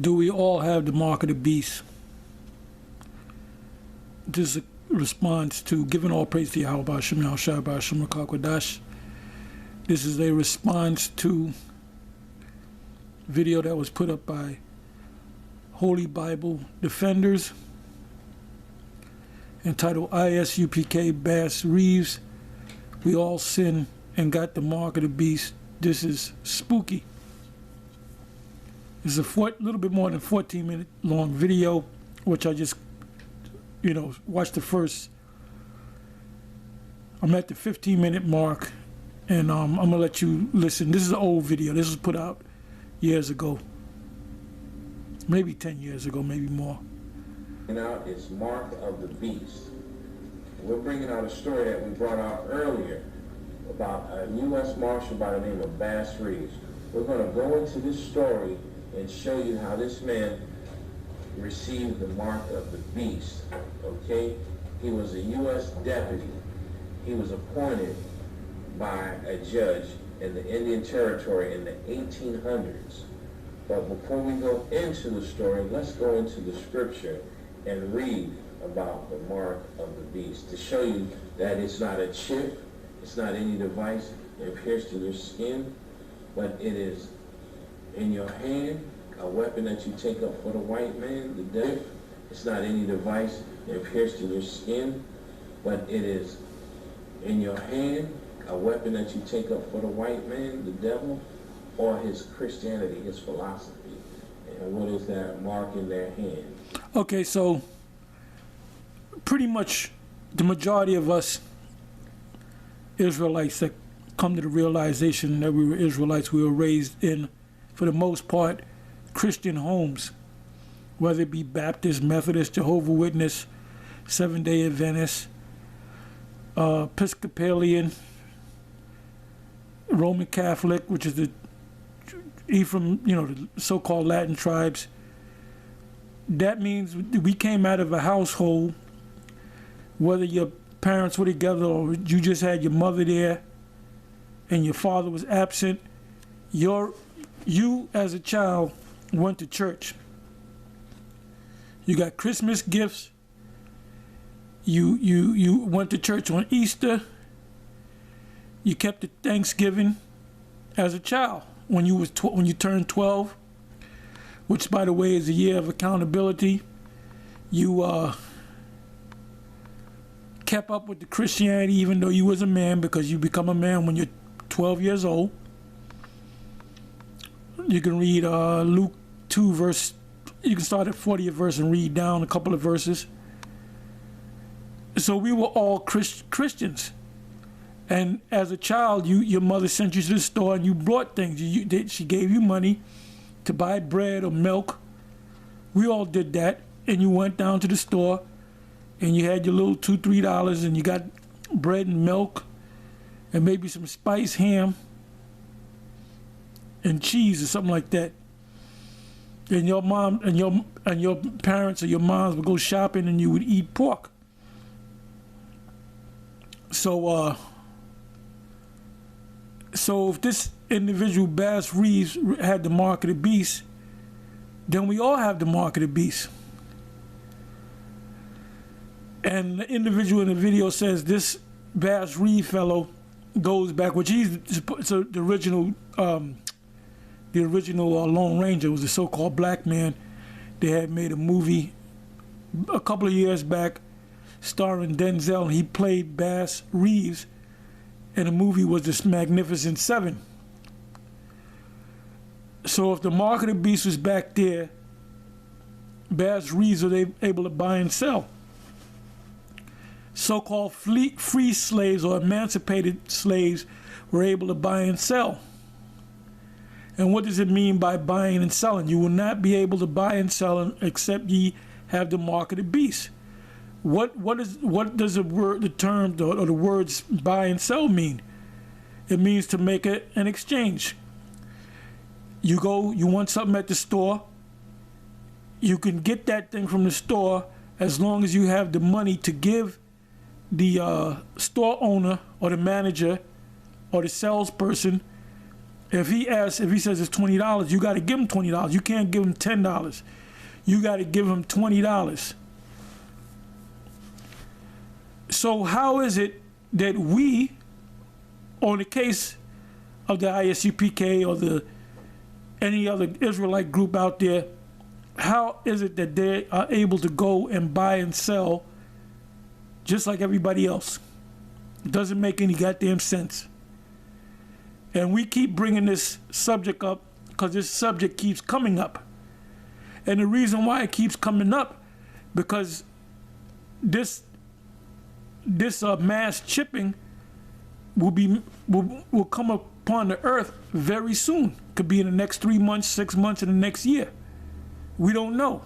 Do we all have the mark of the beast? This is a response to giving all praise to Yahweh B'Shem Yahushua B'Shem Rakakwadash. This is a response to video that was put up by Holy Bible Defenders entitled ISUPK Bass Reeves. We all sin and got the mark of the beast. This is spooky. It's a little bit more than 14-minute long video, which I just, watched the first. I'm at the 15-minute mark, and I'm gonna let you listen. This is an old video. This was put out years ago, maybe 10 years ago, maybe more. Out its mark of the beast. We're bringing out a story that we brought out earlier about a U.S. Marshal by the name of Bass Reeves. We're going to go into this story and show you how this man received the mark of the beast. Okay? He was a U.S. deputy. He was appointed by a judge in the Indian Territory in the 1800s. But before we go into the story, let's go into the scripture and read about the mark of the beast to show you that it's not a chip, it's not any device that pierces your skin, but it is in your hand, a weapon that you take up for the white man, the devil. It's not any device that pierces your skin, but it is in your hand, a weapon that you take up for the white man, the devil, or his Christianity, his philosophy. And what is that mark in their hand? Okay, so pretty much the majority of us Israelites that come to the realization that we were Israelites, we were raised in, for the most part, Christian homes, whether it be Baptist, Methodist, Jehovah's Witness, Seventh-day Adventist, Episcopalian, Roman Catholic, which is the Ephraim, the so-called Latin tribes. That means we came out of a household, whether your parents were together or you just had your mother there and your father was absent, you as a child went to church. You got Christmas gifts. You went to church on Easter. You kept the Thanksgiving as a child when you turned 12, which by the way is a year of accountability. You kept up with the Christianity even though you was a man, because you become a man when you're 12 years old. You can read Luke 2 verse, you can start at 40th verse and read down a couple of verses. So we were all Christians. And as a child, your mother sent you to the store and you brought things. She gave you money to buy bread or milk. We all did that. And you went down to the store and you had your little $2, $3 and you got bread and milk and maybe some spiced ham and cheese or something like that. And your mom and your parents or your moms would go shopping and you would eat pork. So if this individual, Bass Reeves, had the mark of the beast, then we all have the mark of the beast. And the individual in the video says this Bass Reeves fellow goes back, which he's so the original Lone Ranger was a so-called black man. They had made a movie a couple of years back starring Denzel, and he played Bass Reeves, and the movie was The Magnificent Seven. So if the mark of the beast was back there, Bass Reeves was able to buy and sell. So-called free slaves or emancipated slaves were able to buy and sell. And what does it mean by buying and selling? You will not be able to buy and sell except ye have the mark of the beast. What does the term or the words buy and sell mean? It means to make an exchange. You want something at the store, you can get that thing from the store as long as you have the money to give the store owner or the manager or the salesperson If he says it's $20, you got to give him $20. You can't give him $10. You got to give him $20. So how is it that we, on the case of the ISUPK or any other Israelite group out there, how is it that they are able to go and buy and sell just like everybody else? It doesn't make any goddamn sense. And we keep bringing this subject up because this subject keeps coming up. And the reason why it keeps coming up, because this mass chipping will come upon the earth very soon. Could be in the next 3 months, 6 months, in the next year. We don't know.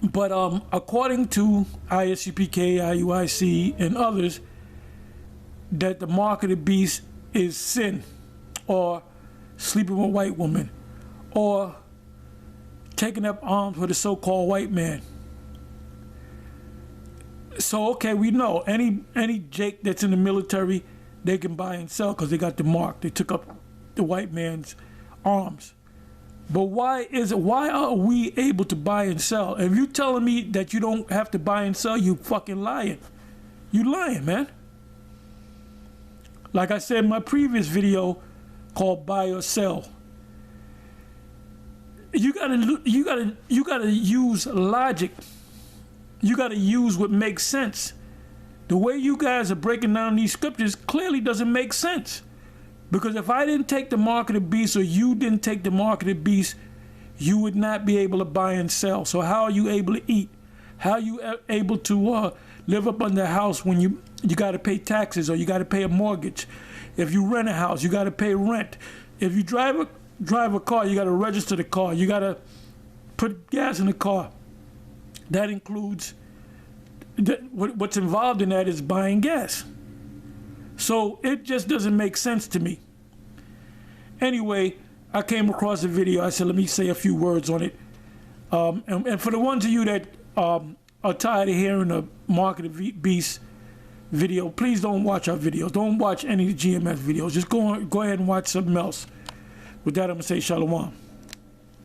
But according to ISUPK, IUIC, and others, that the mark of the beast is sin, or sleeping with white women, or taking up arms with a so-called white man. So, okay, we know any Jake that's in the military, they can buy and sell because they got the mark. They took up the white man's arms. But why are we able to buy and sell? If you're telling me that you don't have to buy and sell, you fucking lying. You lying, man. Like I said in my previous video called Buy or Sell, you gotta use logic. You gotta use what makes sense. The way you guys are breaking down these scriptures clearly doesn't make sense. Because if I didn't take the mark of the beast, or you didn't take the mark of the beast, you would not be able to buy and sell. So how are you able to eat? How are you able to live up under a house when you got to pay taxes, or you got to pay a mortgage? If you rent a house, you got to pay rent. If you drive a car, you got to register the car. You got to put gas in the car. That includes, what's involved in that is buying gas. So it just doesn't make sense to me. Anyway, I came across a video. I said, let me say a few words on it. And for the ones of you that are tired of hearing the Mark of the Beast video, please don't watch our videos. Don't watch any GMS videos. Just go ahead and watch something else. With that, I'm going to say shalom.